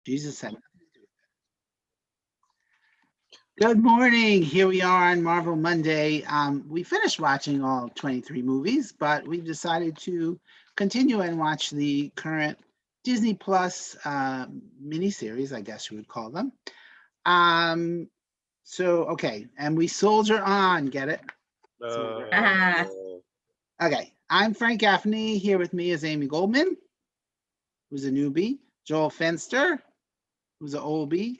Jesus had nothing to do with it. Good morning. Here we are on Marvel Monday. We finished watching all 23 movies, but we've decided to continue and watch the current Disney Plus miniseries, I guess you would call them. Okay, and we soldier on, get it? Okay, I'm Frank Gaffney. Here with me is Amy Goldman, who's a newbie, Joel Fenster, who's an oldie,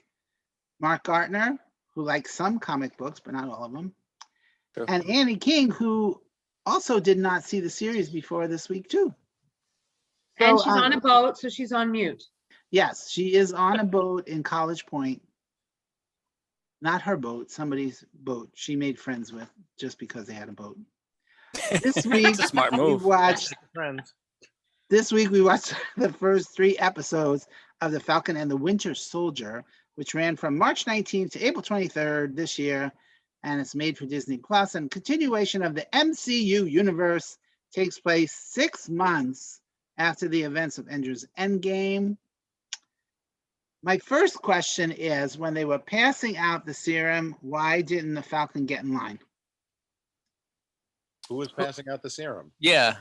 Mark Gartner, who likes some comic books, but not all of them, Sure. and Annie King, who also did not see the series before this week, too. And she's on a boat, so she's on mute. Yes, she is on a boat in College Point. Not her boat, somebody's boat she made friends with just because they had a boat. This week, That's a smart move. This week we watched the first 3 episodes of The Falcon and the Winter Soldier, which ran from March 19th to April 23rd this year, and it's made for Disney Plus. And continuation of the MCU universe takes place 6 months after the events of Avengers Endgame. My first question is, when they were passing out the serum, why didn't the Falcon get in line? Who was passing out the serum? Yeah.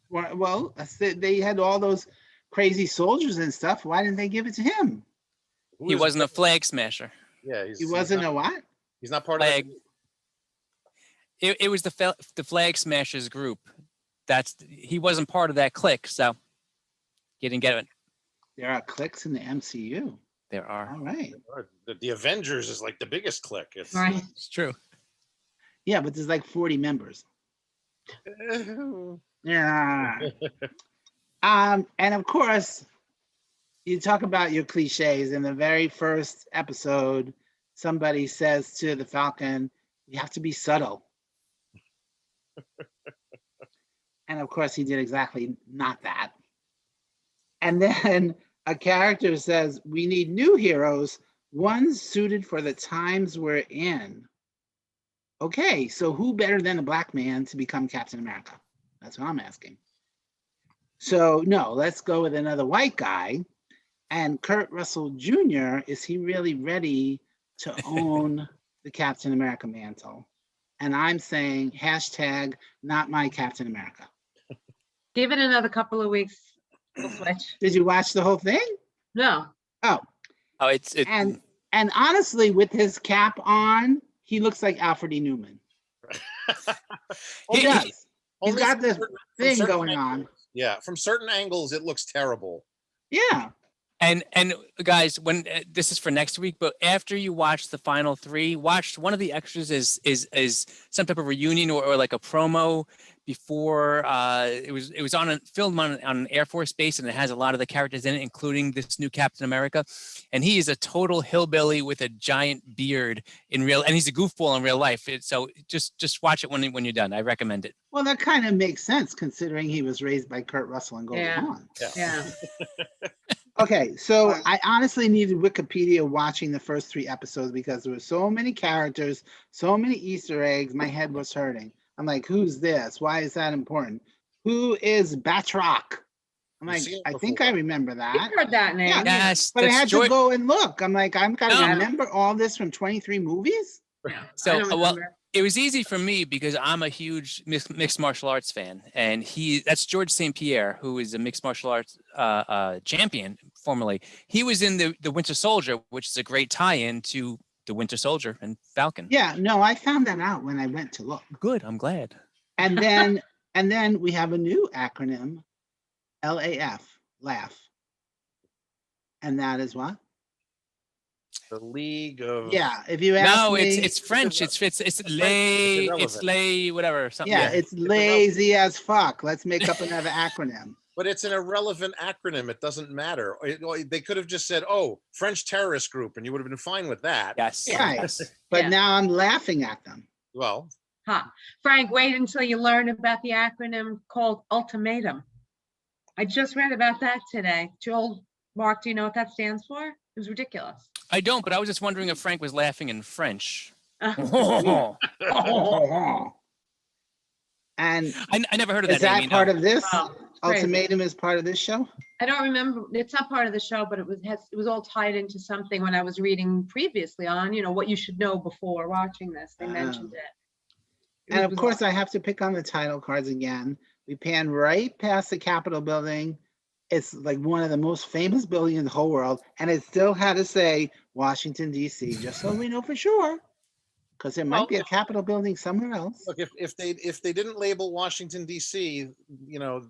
Well, they had all those crazy soldiers and stuff. Why didn't they give it to him? He wasn't a flag smasher. Yeah, He wasn't a what? He's not part of Flag. It was the flag smashers group. He wasn't part of that clique, so he didn't get it. There are cliques in the MCU. There are. All right. the Avengers is like the biggest clique. It's Right. It's true. Yeah, but there's like 40 members. Yeah. And of course, you talk about your cliches. In the very first episode, somebody says to the Falcon, "You have to be subtle." And of course, he did exactly not that. And then a character says, "We need new heroes, ones suited for the times we're in." Okay, so who better than a black man to become Captain America? That's what I'm asking. So no, let's go with another white guy. And Kurt Russell Jr., is he really ready to own the Captain America mantle? And I'm saying hashtag not my Captain America. Give it another couple of weeks. We'll switch. Did you watch the whole thing? No. Oh, It's and honestly, with his cap on, he looks like Alfred E. Newman. He does. He's got this thing going on. Yeah, from certain angles, it looks terrible. Yeah. And guys, when this is for next week, but after you watch the final 3, watch one of the extras is some type of reunion or like a promo before it was filmed on an Air Force base, and it has a lot of the characters in it, including this new Captain America. And he is a total hillbilly with a giant beard and he's a goofball in real life. So just watch it when you're done. I recommend it. Well, that kind of makes sense considering he was raised by Kurt Russell and Goldie Hawn. Yeah. Okay, so I honestly needed Wikipedia watching the first 3 episodes because there were so many characters, so many Easter eggs, my head was hurting. I'm like, who's this? Why is that important? Who is Batroc? I'm like, I think I remember that. You've heard that name. Yeah. Yes, But I that's had to go and look. I'm like, I've got to No. remember all this from 23 movies? Yeah, I So, don't well, remember. it was easy for me because I'm a huge mixed martial arts fan, and that's George St. Pierre, who is a mixed martial arts champion formerly. He was in the Winter Soldier, which is a great tie-in to the Winter Soldier and Falcon. Yeah, no, I found that out when I went to look. Good, I'm glad. And then we have a new acronym, LAF, laugh. And that is what? The League of Yeah, if you ask No, me, it's French. It's lay, it's lay, whatever. Something. yeah, it's lazy as fuck. Let's make up another acronym. But it's an irrelevant acronym. It doesn't matter. They could have just said, "Oh, French terrorist group," and you would have been fine with that. Yes. Right. Yes. But Yeah. now I'm laughing at them. Well, Frank, wait until you learn about the acronym called ultimatum. I just read about that today. Joel, Mark, do you know what that stands for? It was ridiculous. I don't, but I was just wondering if Frank was laughing in French. And I never heard of is that. that Amy, part no. of this? Oh, crazy. Ultimatum is part of this show? I don't remember, it's not part of the show, but it was all tied into something when I was reading previously on, what you should know before watching this. They mentioned it. And It of was course, I have to pick on the title cards again. We pan right past the Capitol building. It's like one of the most famous buildings in the whole world. And it still had to say Washington, D.C., just so we know for sure. Because there might be a Capitol building somewhere else. Look, if they didn't label Washington D.C.,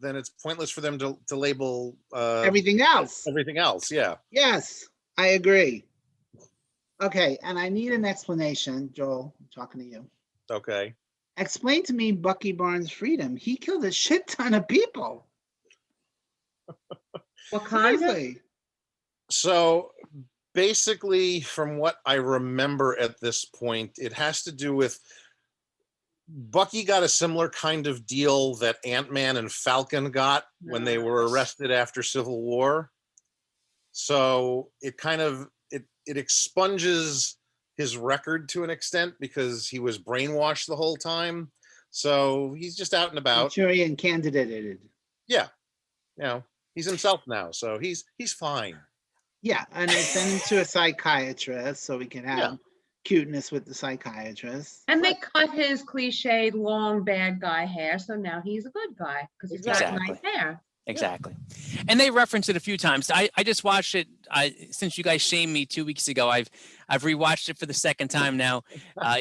then it's pointless for them to label Everything else. everything else. Yeah. Yes, I agree. Okay, and I need an explanation, Joel. I'm talking to you. Okay. Explain to me Bucky Barnes' freedom. He killed a shit ton of people. What kind of? Seriously. So basically, from what I remember at this point, it has to do with Bucky got a similar kind of deal that Ant-Man and Falcon got when they were arrested after Civil War. So it kind of it expunges his record to an extent because he was brainwashed the whole time. So he's just out and about. Manchurian candidated. Yeah. He's himself now. So he's fine. Yeah, and they send him to a psychiatrist so we can have cuteness with the psychiatrist. And they cut his cliched long bad guy hair, so now he's a good guy because he's got nice hair. Exactly. And they reference it a few times. I just watched it. Since you guys shamed me 2 weeks ago, I've rewatched it for the second time now,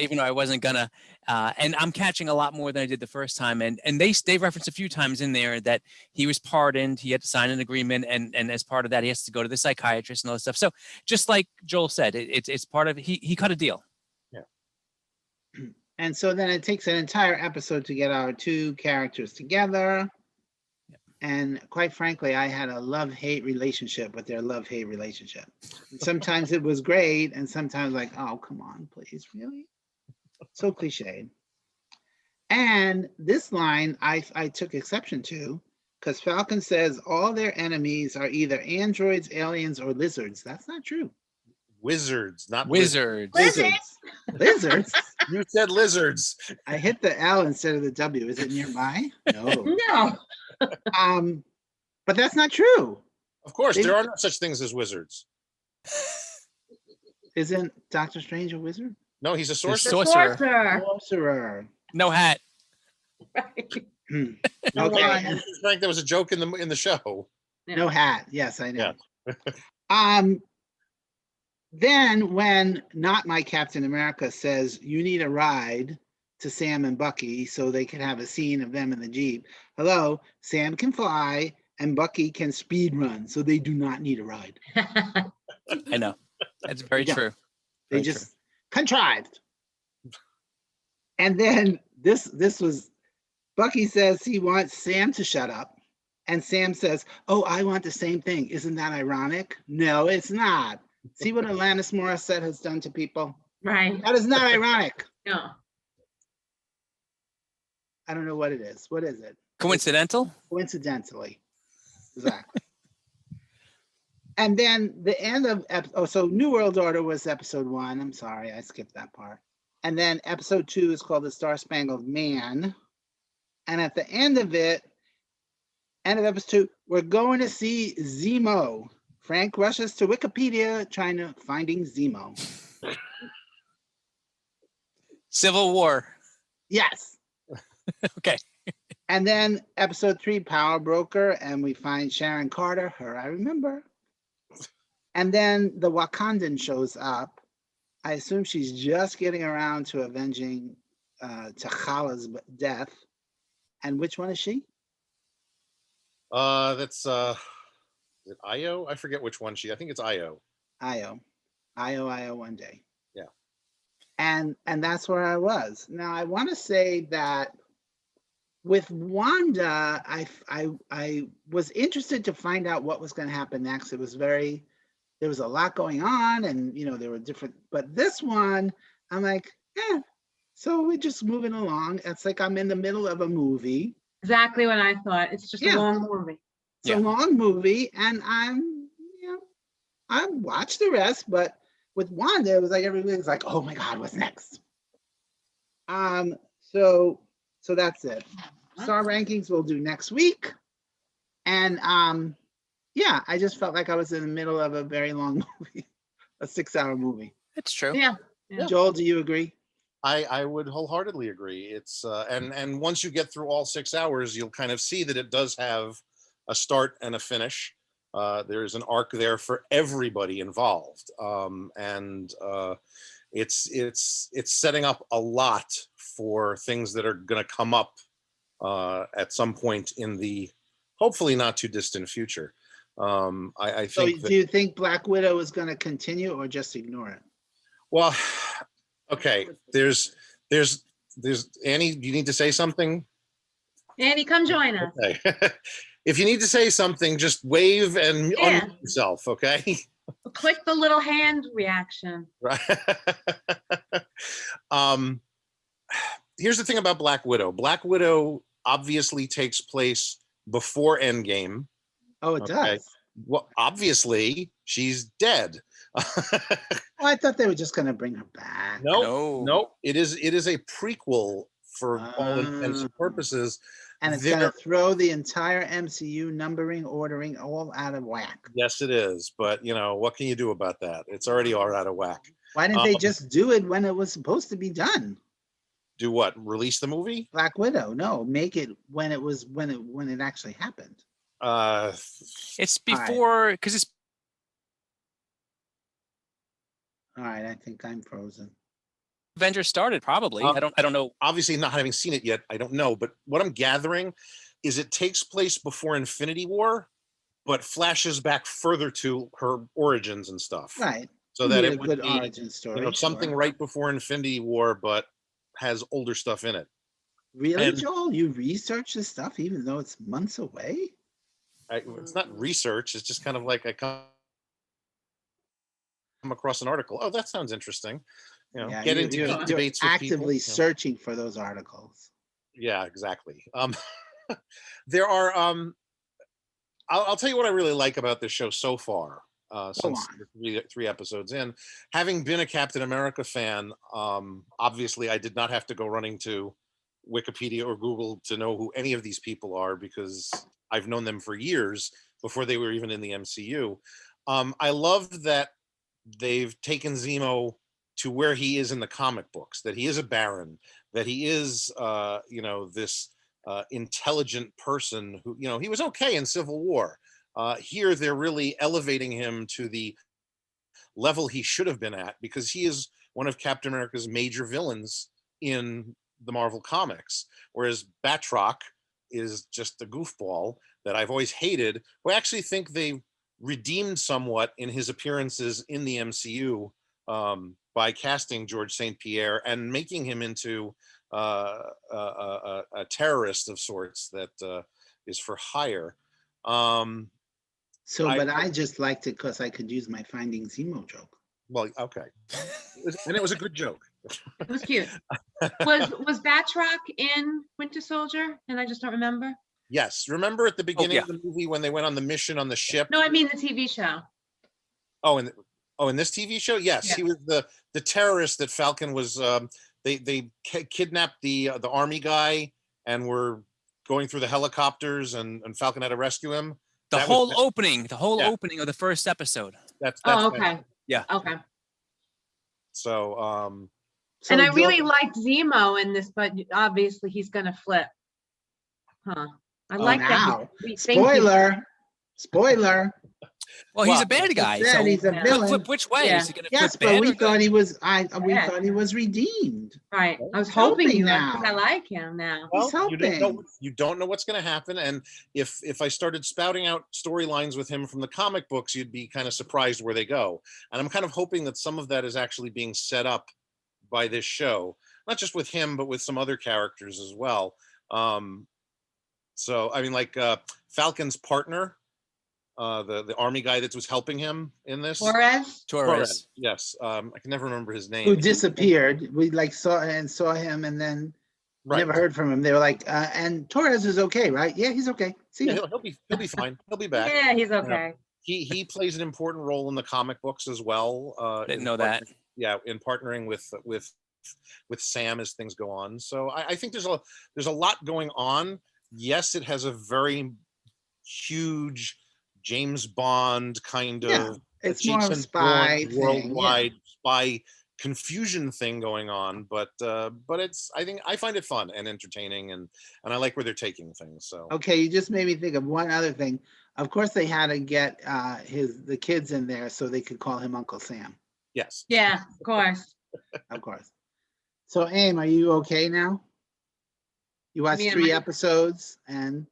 even though I wasn't gonna. And I'm catching a lot more than I did the first time. And they reference a few times in there that he was pardoned. He had to sign an agreement, and as part of that, he has to go to the psychiatrist and all this stuff. So just like Joel said, it's part of he cut a deal. Yeah. And so then it takes an entire episode to get our two characters together. And quite frankly, I had a love-hate relationship with their love-hate relationship. And sometimes it was great, and sometimes like, oh, come on, please, really? So cliched. And this line I took exception to, because Falcon says all their enemies are either androids, aliens, or lizards. That's not true. Wizards, not Wizards. Lizards. Lizards? You said lizards. I hit the L instead of the W. Is it nearby? No. No. But that's not true. Of course, there are no such things as wizards. Isn't Doctor Strange a wizard? No, he's a sorcerer. Sorcerer. Sorcerer. No hat. Right. Okay. Frank, there was a joke in the show. No hat. Yes, I know. Then when not my Captain America says you need a ride to Sam and Bucky so they can have a scene of them in the Jeep. Hello, Sam can fly and Bucky can speed run, so they do not need a ride. I know. That's very true. They just contrived. And then this was Bucky says he wants Sam to shut up. And Sam says, oh, I want the same thing. Isn't that ironic? No, it's not. See what Alanis Morissette has done to people? Right. That is not ironic. No. I don't know what it is. What is it? Coincidental? Coincidentally. Exactly. And then the end of, so New World Order was episode 1. I'm sorry, I skipped that part. And then episode 2 is called The Star Spangled Man. And at the end of it, end of episode 2, we're going to see Zemo. Frank rushes to Wikipedia trying to finding Zemo. Civil War. Yes. Okay. And then episode 3, Power Broker, and we find Sharon Carter, her I remember. And then the Wakandan shows up. I assume she's just getting around to avenging T'Challa's death. And which one is she? That's is it Io? I forget which one I think it's Io. Io one day. Yeah. And that's where I was. Now I want to say that with Wanda, I was interested to find out what was going to happen next. There was a lot going on, and there were different, but this one, I'm like, so we're just moving along. It's like I'm in the middle of a movie. Exactly what I thought. It's just a long movie. It's a long movie, and I watched the rest, but with Wanda, it was like everybody was like, oh my God, what's next? So that's it. Star rankings we'll do next week. And Yeah, I just felt like I was in the middle of a very long movie, a 6-hour movie. It's true. Yeah. Yeah. Joel, do you agree? I would wholeheartedly agree. It's and once you get through all 6 hours, you'll kind of see that it does have a start and a finish. There's an arc there for everybody involved, and it's setting up a lot for things that are going to come up at some point in the hopefully not too distant future. I So think. do you think Black Widow is going to continue or just ignore it? Well, okay. There's Annie. You need to say something. Andy, come join us. Okay. If you need to say something, just wave and Yeah. unmute yourself. Okay. Click the little hand reaction. Right. Here's the thing about Black Widow. Black Widow obviously takes place before Endgame. Oh, it Okay. does. Well, obviously she's dead. Oh, I thought they were just going to bring her back. No. It is a prequel for all intents and purposes. And it's going to throw the entire MCU numbering, ordering all out of whack. Yes, it is. But, what can you do about that? It's already all out of whack. Why didn't they just do it when it was supposed to be done? Do what? Release the movie? Black Widow. No, make it when it actually happened. It's before, because it's All right, I think I'm frozen. Avengers started, probably. I don't know. Obviously, not having seen it yet, I don't know. But what I'm gathering is it takes place before Infinity War, but flashes back further to her origins and stuff. Right. So that Need it a would good be, origin story. something sure. right before Infinity War, but has older stuff in it. Really, and- Joel? You research this stuff even though it's months away? It's not research. It's just kind of like I come across an article. Oh, that sounds interesting. Yeah, Get into you're debates with actively people. searching for those articles. Yeah, exactly. There are. I'll tell you what I really like about this show so far. Since three episodes in, having been a Captain America fan, obviously I did not have to go running to Wikipedia or Google to know who any of these people are, because I've known them for years before they were even in the MCU. I love that they've taken Zemo to where he is in the comic books, that he is a Baron, that he is, this intelligent person who, he was okay in Civil War. Here, they're really elevating him to the level he should have been at, because he is one of Captain America's major villains in the Marvel comics, whereas Batroc is just a goofball that I've always hated. Who I actually think they redeemed somewhat in his appearances in the MCU by casting George St. Pierre and making him into a terrorist of sorts that is for hire. But I just liked it because I could use my Finding Zemo joke. Well, okay. And it was a good joke. It was cute. Was Batroc in Winter Soldier? And I just don't remember. Yes. Remember at the beginning yeah. of the movie when they went on the mission on the ship? No, I mean the TV show. In this TV show? Yes. Yeah. He was the terrorist that Falcon was, they kidnapped the army guy and were going through the helicopters and Falcon had to rescue him. The whole opening of the first episode. That's okay. Yeah. Okay. So, and I really liked Zemo in this, but obviously he's going to flip. Huh. I like that. Spoiler. Well, he's a bad guy. So he's a villain. Flip which way? Yeah. Is he going to Yes, flip but bad we or thought good? he was. We thought he was redeemed. Right. I was hoping you would, now. because I like him now. well, He's helping. you don't know what's going to happen. And if I started spouting out storylines with him from the comic books, you'd be kind of surprised where they go. And I'm kind of hoping that some of that is actually being set up by this show, not just with him, but with some other characters as well. So, I mean, like Falcon's partner, the army guy that was helping him in this. Torres. Yes. I can never remember his name. Who disappeared. We saw him and then never heard from him. They were like, and Torres is okay, right? Yeah, he's okay. See Yeah, ya. he'll be fine. He'll be back. Yeah, he's okay. He plays an important role in the comic books as well. Didn't know that. Yeah, in partnering with Sam as things go on. So I think there's a lot going on. Yes, it has a very huge James Bond kind Yeah, of it's more of a Jason spy Bourne thing, yeah. worldwide spy confusion thing going on. But I think I find it fun and entertaining, and I like where they're taking things. So Okay, you just made me think of one other thing. Of course, they had to get the kids in there so they could call him Uncle Sam, yes. Yeah, of course. of course. So, Aim, are you okay now? You watched mean, 3 am I- episodes and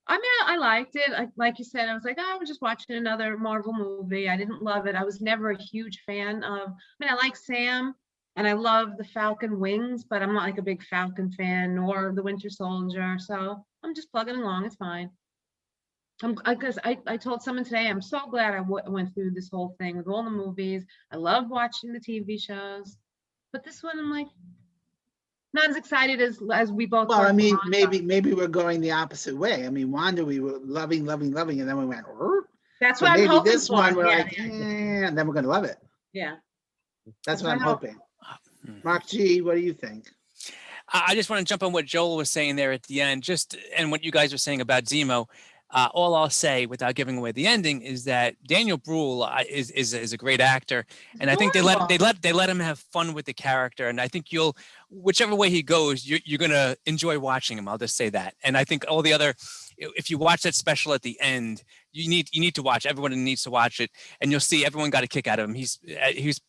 I mean, I liked it. Like you said, I was like, oh, I'm just watching another Marvel movie. I didn't love it. I was never a huge fan of, I mean, I like Sam and I love the Falcon wings, but I'm not like a big Falcon fan nor the Winter Soldier. So I'm just plugging along. It's fine. Because I told someone today, I'm so glad I went through this whole thing with all the movies. I love watching the TV shows, but this one I'm like, not as excited as we both well, were I for mean, Wanda. maybe we're going the opposite way. I mean, Wanda, we were loving, and then we went. That's So what I'm maybe hoping this for. one we're Yeah, like, and then we're gonna love it. yeah. That's That's what I'm what I hope. hoping. Mark G, what do you think? I just want to jump on what Joel was saying there at the end, and what you guys were saying about Zemo. All I'll say, without giving away the ending, is that Daniel Bruhl is a great actor, and I think they let him have fun with the character, and I think whichever way he goes, you're gonna enjoy watching him. I'll just say that, and I think all the other, if you watch that special at the end, you need to watch. Everyone needs to watch it, and you'll see everyone got a kick out of him. He's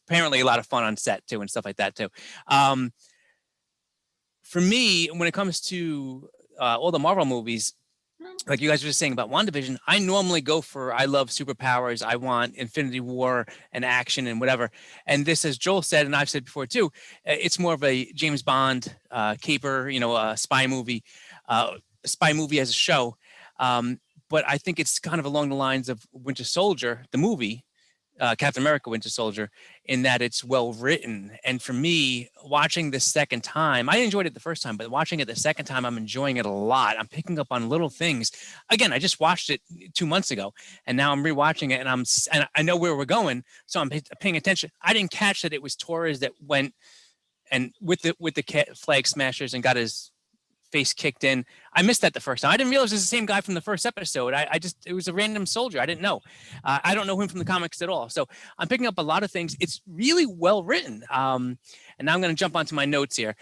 apparently a lot of fun on set too, and stuff like that too. For me, when it comes to all the Marvel movies, like you guys were just saying about WandaVision, I normally go for, I love superpowers. I want Infinity War and action and whatever. And this, as Joel said, and I've said before too, it's more of a James Bond caper, a spy movie as a show. But I think it's kind of along the lines of Winter Soldier, the movie, Captain America Winter Soldier, in that it's well written. And for me, watching the second time, I enjoyed it the first time, but watching it the second time, I'm enjoying it a lot. I'm picking up on little things. Again, I just watched it 2 months ago, and now I'm rewatching it, and I know where we're going, so I'm paying attention. I didn't catch that it was Torres that went and with the flag smashers and got his face kicked in. I missed that the first time. I didn't realize it was the same guy from the first episode. It was a random soldier. I didn't know. I don't know him from the comics at all. So I'm picking up a lot of things. It's really well written. And now I'm going to jump onto my notes here.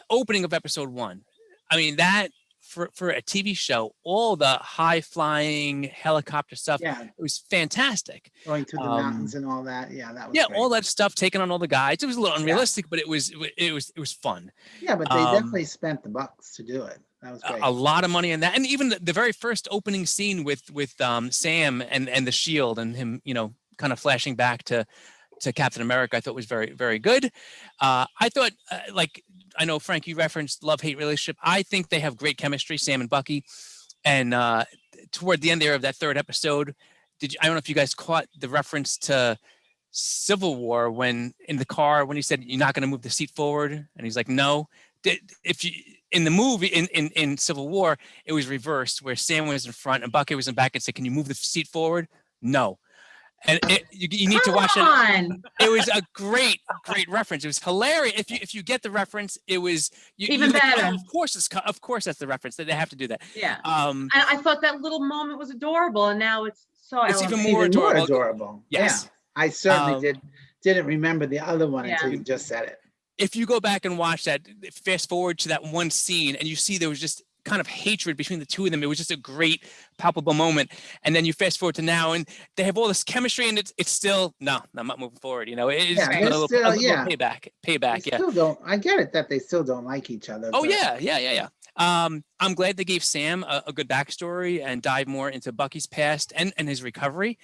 Opening of episode 1. I mean, that for a TV show, all the high flying helicopter stuff, Yeah, it was fantastic. going through the mountains and all that. Yeah, that was great. All that stuff, taking on all the guys. It was a little unrealistic, but it was fun. Yeah, but they definitely spent the bucks to do it. That was great. A lot of money in that, and even the very first opening scene with Sam and the shield and him, kind of flashing back to Captain America, I thought was very, very good. I thought, I know Frank, you referenced love-hate relationship. I think they have great chemistry, Sam and Bucky. And toward the end there of that third episode, I don't know if you guys caught the reference to Civil War when in the car when he said you're not going to move the seat forward, and he's like, no. If you in the movie in Civil War, it was reversed where Sam was in front and Bucky was in back and said, can you move the seat forward? No. And you need to watch it. It was a great reference. It was hilarious. If you get the reference, it was Even better. Like, oh, of course that's the reference that they have to do that. Yeah. I thought that little moment was adorable, and now it's so. It's elevated. even more adorable. adorable. Yes. Yeah, I certainly didn't remember the other one until Yeah. you just said it. If you go back and watch that, fast forward to that one scene, and you see there was just kind of hatred between the two of them. It was just a great, palpable moment. And then you fast forward to now, and they have all this chemistry, and it's still no, I'm not moving forward. It's a little payback. They still don't. I get it that they still don't like each other. Oh but- yeah. I'm glad they gave Sam a good backstory and dive more into Bucky's past and his recovery.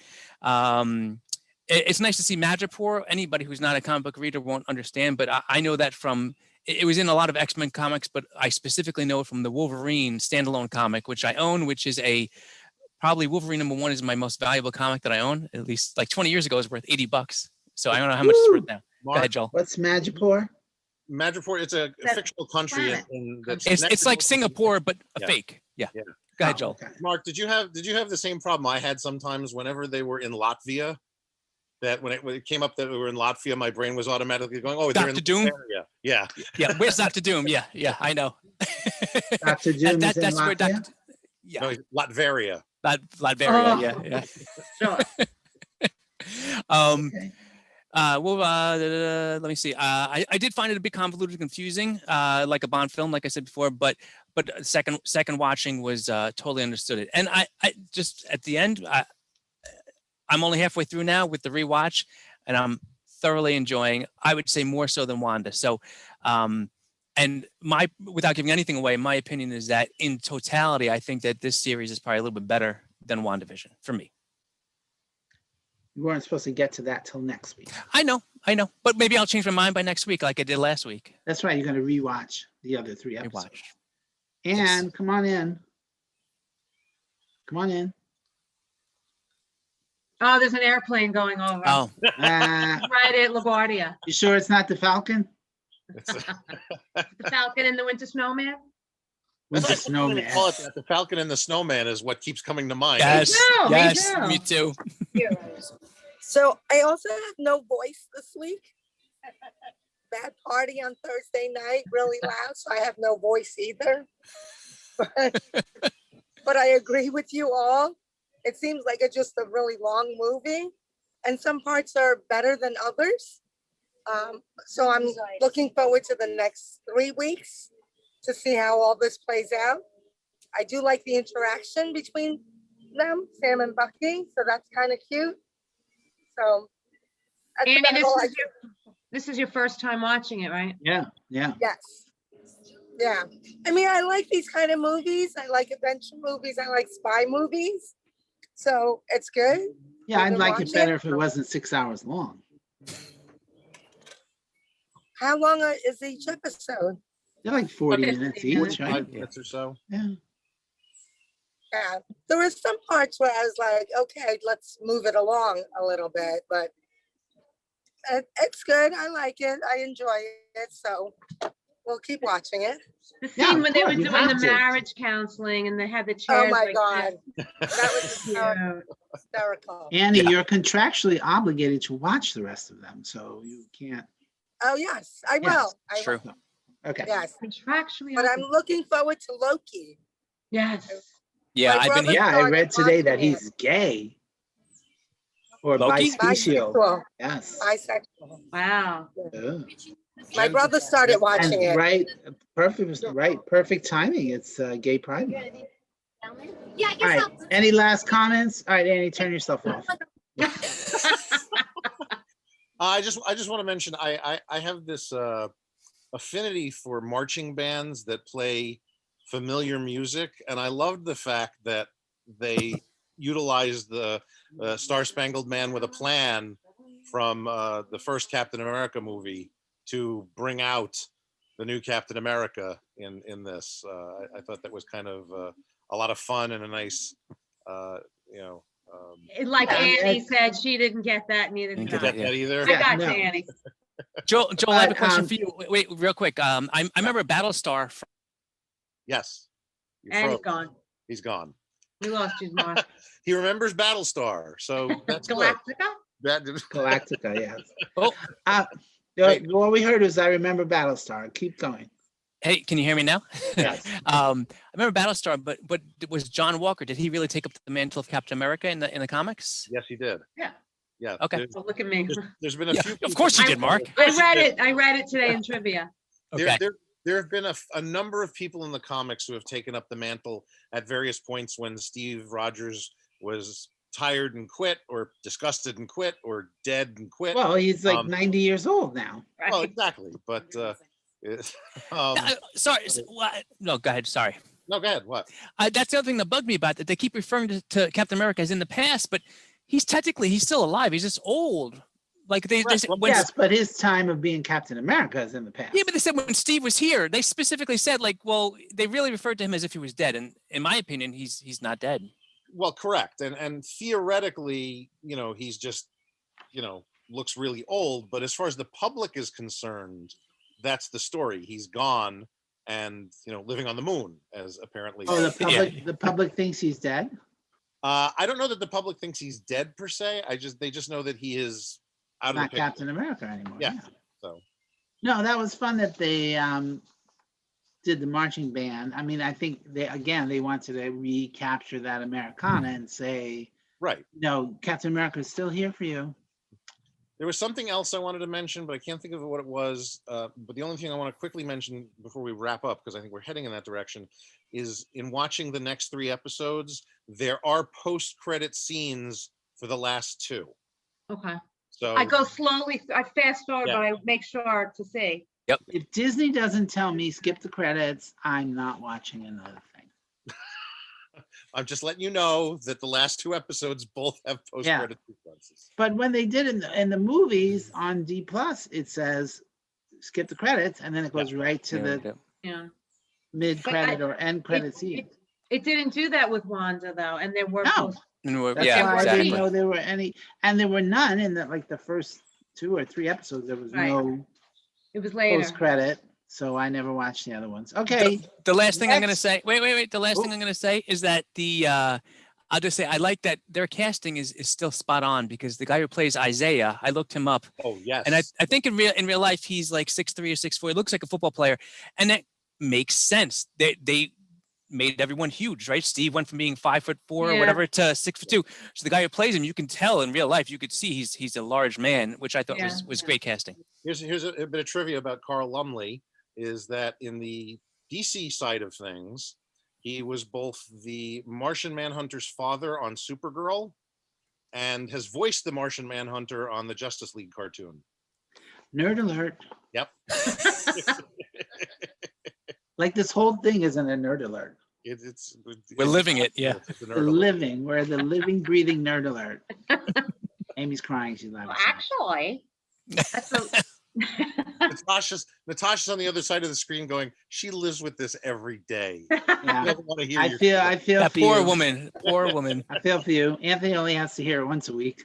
It's nice to see Madripoor. Anybody who's not a comic book reader won't understand, but I know that from. It was in a lot of X-Men comics, but I specifically know it from the Wolverine standalone comic, which I own, which is probably Wolverine #1 is my most valuable comic that I own. At least like 20 years ago, it was worth $80. So I don't know how much it's worth now. Mark, Go ahead, Joel. What's Madripoor? Madripoor, it's a fictional country. It's like Singapore, but a Yeah. fake. Yeah. Yeah. Go ahead, Joel. Okay. Mark, did you have the same problem I had sometimes whenever they were in Latvia? That when it came up that we were in Latvia, my brain was automatically going, "Oh, they're in Dr. Doom? Area." Yeah. Yeah, where's Dr. Doom? Yeah, I know. Dr. Doom is in that's where Latvia? Dr. Yeah. No, Latveria. Latveria, Oh. yeah. Sure. Okay. Let me see. I did find it a bit convoluted and confusing, like a Bond film, like I said before, but second watching was totally understood it. And I just at the end, I'm only halfway through now with the rewatch, and I'm thoroughly enjoying. I would say more so than Wanda. So, and without giving anything away, my opinion is that in totality, I think that this series is probably a little bit better than WandaVision for me. You weren't supposed to get to that till next week. I know, but maybe I'll change my mind by next week, like I did last week. That's right. You're going to rewatch the other 3 episodes. Rewatch. And Yes. come on in. Come on in. Oh, there's an airplane going over. Oh, Right at LaGuardia. You sure it's not the Falcon? The Falcon and the Winter Snowman. With the That's what I'm gonna snowman. call it that. The Falcon and the Snowman is what keeps coming to mind. yes, too, me yes, too. me too. So I also have no voice this week. Bad party on Thursday night, really loud, so I have no voice either. But I agree with you all. It seems like it's just a really long movie, and some parts are better than others. So I'm looking forward to the next 3 weeks to see how all this plays out. I do like the interaction between them, Sam and Bucky, so that's kind of cute. So that's Andy, about all I this is your first time watching it, right? Yeah, yeah. Yes. Yeah. I mean, I like these kind of movies. I like adventure movies. I like spy movies. So it's good. Yeah, I've I'd been like it watching better it. if it wasn't 6 hours long. How long is each episode? They're like 40 Okay, minutes 50 each, minutes. right? 5 minutes or so. Yeah. Yeah. There were some parts where I was like, okay, let's move it along a little bit, but it's good. I like it. I enjoy it. So we'll keep watching it. The Yeah, scene of when they were course, you doing have the to. marriage counseling and they had the chairs. Oh my like God. this. That was Yeah. hysterical. Annie, Yeah. you're contractually obligated to watch the rest of them, so you can't. Oh, yes, I Yes, will. I True. will. Okay. Yes. Contractually. But I'm obligated. looking forward to Loki. Yes. Yeah, My I've been brother- here. Yeah, I started read today that watching it. he's gay or Loki? bisexual. Bisexual. Yes. Bisexual. Wow. Ugh. My brother started watching And it. right, perfect timing. It's Gay Pride Month. Yeah, I All guess right. I'll. Any last comments? All right, Annie, turn yourself off. I just want to mention I have this affinity for marching bands that play familiar music, and I loved the fact that they utilized the Star Spangled Man with a Plan from the first Captain America movie to bring out the new Captain America in this. I thought that was kind of a lot of fun and a nice, Like Yeah, I mean, Annie said, she didn't get that, neither Didn't did get I. get that either. I got no. you, Annie. Joel, I have a But, question for you. Wait, real quick. I remember Battlestar. Yes. You And he's froze. gone. He's gone. We lost you, Mark. He remembers Battlestar, so that's good. Galactica? That, Galactica, yes. Oh. What we heard is I remember Battlestar. Keep going. Hey, can you hear me now? Yes. I remember Battlestar, but was John Walker? Did he really take up the mantle of Captain America in the comics? yes, he did. Yeah. Yeah. Okay. Oh, look at me. There's been a Yeah, few. of course you I- did, Mark. I read it today in trivia. Okay. There have been a number of people in the comics who have taken up the mantle at various points when Steve Rogers was tired and quit, or disgusted and quit, or dead and quit. Well, he's like Um, 90 years old now. Well, Right? exactly. But Sorry. No, go ahead. Sorry. no, go ahead. What? That's the other thing that bugged me about that. They keep referring to Captain America as in the past, but he's still alive. He's just old. Like they Correct. said, Well, Yes, but his time of being Captain America is in the past. yeah, but they said when Steve was here, they specifically said like, well, they really referred to him as if he was dead. And in my opinion, he's not dead. Well, correct. And theoretically, he's just, looks really old. But as far as the public is concerned, that's the story. He's gone and, living on the moon, as apparently. Oh, Yeah. the public thinks he's dead? I don't know that the public thinks he's dead per se. They just know that he is out of the Not picture. Captain America anymore. Yeah. So No, that was fun that they did the marching band, I mean, I think they wanted to recapture that Americana and say, Right. no, Captain America is still here for you. There was something else I wanted to mention, but I can't think of what it was. But the only thing I want to quickly mention before we wrap up, because I think we're heading in that direction, is in watching the next 3 episodes, there are post-credit scenes for the last 2. Okay. So I go slowly, I fast forward, Yeah. but I make sure to see. If Disney doesn't tell me skip the credits, I'm not watching another thing. I'm just letting you know that the last 2 episodes both have post-credit sequences. But when they did in the movies on D+, it says skip the credits, and then it goes right to the Yeah. mid-credit or end credit scene. It didn't do that with Wanda though, and there were No. post. That's Yeah, why I exactly. didn't know there were any, and there were none in the first 2 or 3 episodes. There was Right. no It was later. post-credit, so I never watched the other ones. Okay. The last thing I'm going to Next. say, wait. The last Oh. thing I'm going to say is that I'll just say, I like that their casting is still spot on, because the guy who plays Isaiah, I looked him up, Oh, yes. and I think in real life, he's like 6'3" or 6'4". He looks like a football player. And that makes sense. They made everyone huge, right? Steve went from being 5'4" or Yeah. whatever to 6'2". So the guy who plays him, you can tell in real life, you could see he's a large man, which I thought Yeah, was yeah. great casting. Here's a bit of trivia about Carl Lumley, is that in the DC side of things, he was both the Martian Manhunter's father on Supergirl and has voiced the Martian Manhunter on the Justice League cartoon. Nerd alert. Yep. Like this whole thing isn't a nerd alert. We're living it, yeah. It's a nerd We're alert. living. We're the living, breathing nerd alert. Amy's crying. She's laughing. Well, actually, that's a. Natasha's on the other side of the screen going, she lives with this every day. Yeah. I don't want to hear I your feel That for poor you. woman, poor woman. I feel for you. Anthony only has to hear it once a week.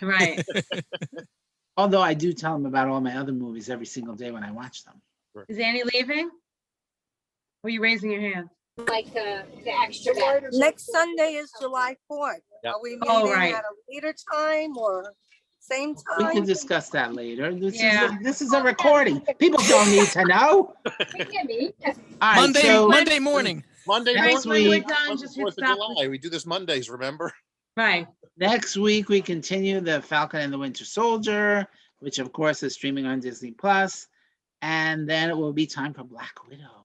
Right. Although I do tell him about all my other movies every single day when I watch them. Is Annie leaving? Or are you raising your hand? Like the extra bag. Next Sunday is July 4th. Yep. Are we Oh, meeting right. at a later time or same We can time? discuss that later. Yeah. This is a recording. People don't need to know. We can meet. All right, so Monday morning. Monday Next morning, week- We're done, on just the 4th of hit stop. July. We do this Mondays, remember? Right. next week we continue the Falcon and the Winter Soldier, which of course is streaming on Disney Plus, and then it will be time for Black Widow.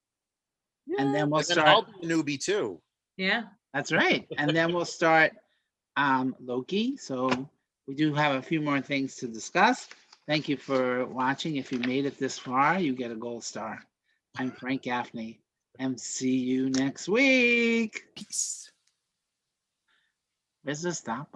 And then we'll And then start. I'll be a newbie too. Yeah. That's right. And then we'll start Loki. So we do have a few more things to discuss. Thank you for watching. If you made it this far, you get a gold star. I'm Frank Gaffney, and see you next week. Peace. Where's the stop button?